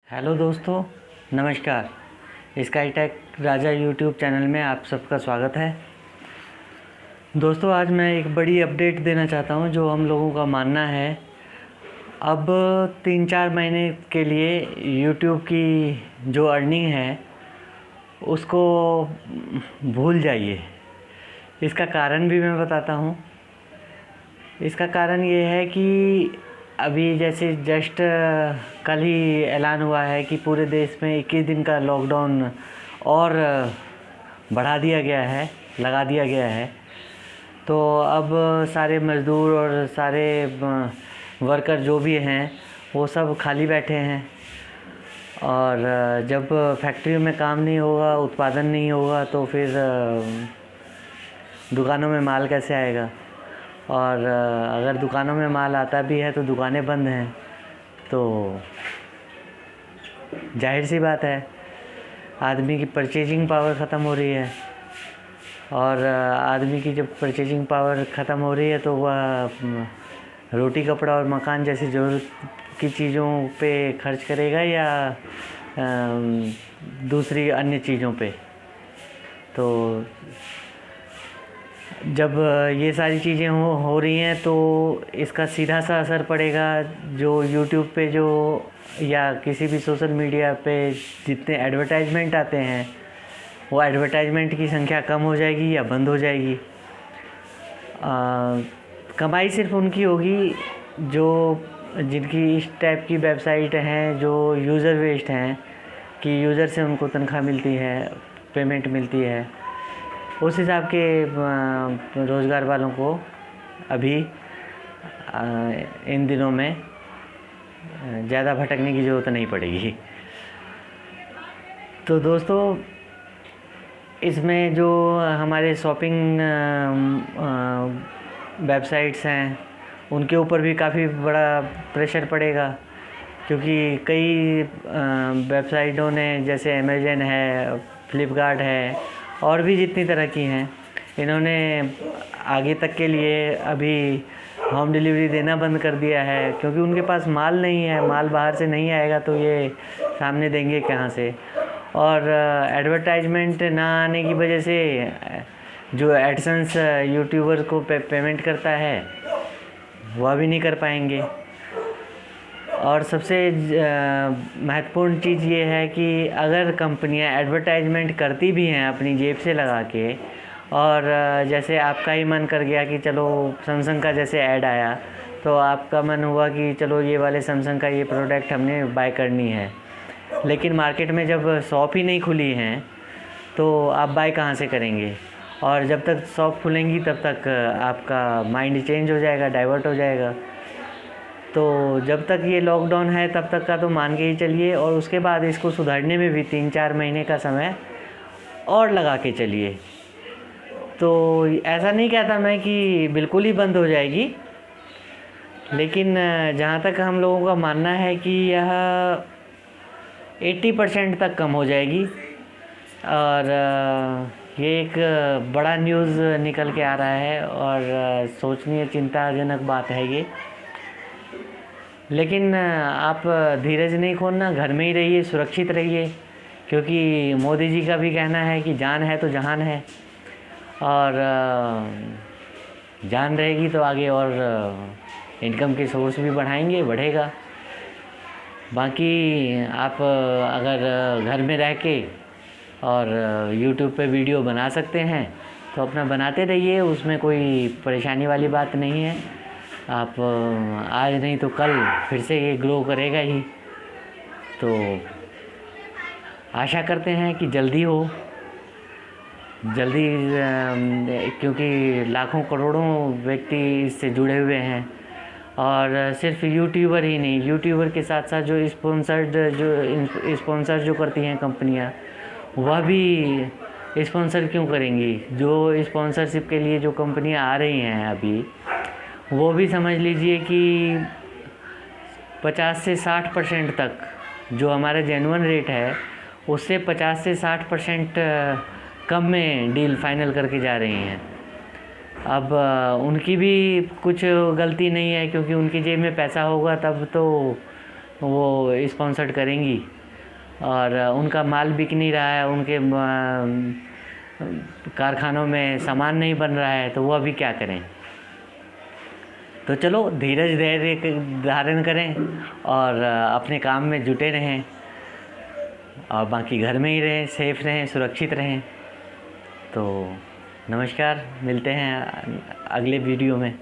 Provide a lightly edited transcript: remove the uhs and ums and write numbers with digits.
Hello दोस्तों, नमस्कार। Sky take राजा YouTube channel में आप सबका स्वागत है। दोस्तों, आज मैं एक बड़ी अपडेट देना चाहता हूं। जो हम लोगों का मानना है, अब 3-4 महीने के लिए यूट्यूब की जो अर्निंग है उसको भूल जाइए। इसका कारण भी मैं बताता हूं। इसका कारण ये है कि अभी जैसे जस्ट कल ही ऐलान हुआ है कि पूरे देश में 21 दिन का लॉकडाउन और बढ़ा दिया गया है, लगा दिया गया है। तो अब सारे मज़दूर और सारे वर्कर जो भी हैं वो सब खाली बैठे हैं। और जब फैक्ट्रियों में काम नहीं होगा, उत्पादन नहीं होगा, तो फिर दुकानों में माल कैसे आएगा। और अगर दुकानों में माल आता भी है तो दुकानें बंद हैं। तो जाहिर सी बात है, आदमी की परचेजिंग पावर ख़त्म हो रही है। और आदमी की जब परचेजिंग पावर ख़त्म हो रही है तो वह रोटी कपड़ा और मकान जैसी ज़रूरत की चीज़ों पे खर्च करेगा या दूसरी अन्य चीज़ों पे। तो जब ये सारी चीज़ें हो रही हैं तो इसका सीधा सा असर पड़ेगा जो यूट्यूब पे जो या किसी भी सोशल मीडिया पे जितने एडवर्टाइजमेंट आते हैं वो एडवर्टाइजमेंट की संख्या कम हो जाएगी या बंद हो जाएगी। कमाई सिर्फ उनकी होगी जो जिनकी इस टाइप की वेबसाइट हैं जो यूज़र बेस्ड हैं, कि यूज़र से उनको तनख्वाह मिलती है, पेमेंट मिलती है। उस हिसाब के रोज़गार वालों को अभी इन दिनों में ज़्यादा भटकने की ज़रूरत नहीं पड़ेगी। तो दोस्तों, इसमें जो हमारे शॉपिंग वेबसाइट्स हैं उनके ऊपर भी काफ़ी बड़ा प्रेशर पड़ेगा, क्योंकि कई वेबसाइटों ने, जैसे अमेज़न है, फ्लिपकार्ट है और भी जितनी तरह की हैं, इन्होंने आगे तक के लिए अभी होम डिलीवरी देना बंद कर दिया है, क्योंकि उनके पास माल नहीं है। माल बाहर से नहीं आएगा तो ये सामने देंगे कहाँ से। और एडवर्टाइजमेंट ना आने की वजह से जो एडसेंस यूट्यूबर को पेमेंट करता है वह भी नहीं कर पाएंगे। और सबसे महत्वपूर्ण चीज़ ये है कि अगर कंपनियां एडवर्टाइजमेंट करती भी हैं अपनी जेब से लगा के, और जैसे आपका ही मन कर गया कि चलो सैमसंग का जैसे ऐड आया तो आपका मन हुआ कि चलो ये वाले सैमसंग का ये प्रोडक्ट हमने बाय करनी है, लेकिन मार्केट में जब शॉप ही नहीं खुली हैं तो आप बाय कहाँ से करेंगे। और जब तक शॉप खुलेंगी तब तक आपका माइंड चेंज हो जाएगा, डाइवर्ट हो जाएगा। तो जब तक ये लॉकडाउन है तब तक का तो मान के ही चलिए, और उसके बाद इसको सुधारने में भी 3-4 महीने का समय और लगा के चलिए। तो ऐसा नहीं कहता मैं कि बिल्कुल ही बंद हो जाएगी, लेकिन जहाँ तक हम लोगों का मानना है कि यह 80% तक कम हो जाएगी। और ये एक बड़ा न्यूज़ निकल के आ रहा है और सोचनीय चिंताजनक बात है ये। लेकिन आप धीरज नहीं खोलना, घर में ही रहिए, सुरक्षित रहिए, क्योंकि मोदी जी का भी कहना है कि जान है तो जहान है। और जान रहेगी तो आगे और इनकम के सोर्स भी बढ़ेगा। बाकी आप अगर घर में रह के और यूट्यूब पे वीडियो बना सकते हैं तो अपना बनाते रहिए, उसमें कोई परेशानी वाली बात नहीं है। आप आज नहीं तो कल फिर से ये ग्रो करेगा ही। तो आशा करते हैं कि जल्दी हो, क्योंकि लाखों करोड़ों व्यक्ति इससे जुड़े हुए हैं। और सिर्फ यूट्यूबर ही नहीं, यूट्यूबर के साथ साथ जो स्पॉन्सर जो करती हैं कंपनियां, वह भी स्पॉन्सर क्यों करेंगी। जो स्पॉन्सरशिप के लिए जो कंपनियां आ रही हैं अभी, वो भी समझ लीजिए कि 50 से 60% तक जो हमारा जेन्युइन रेट है उससे 50 से 60% कम में डील फाइनल करके जा रही हैं। अब उनकी भी कुछ गलती नहीं है, क्योंकि उनकी जेब में पैसा होगा तब तो वो स्पॉन्सर्ड करेंगी और उनका माल बिक नहीं रहा है, उनके कारखानों में सामान नहीं बन रहा है, तो वो अभी क्या करें। तो चलो धीरज धैर्य धारण करें और अपने काम में जुटे रहें और बाकी घर में ही रहें, सेफ रहें, सुरक्षित रहें। तो नमस्कार, मिलते हैं अगले वीडियो में।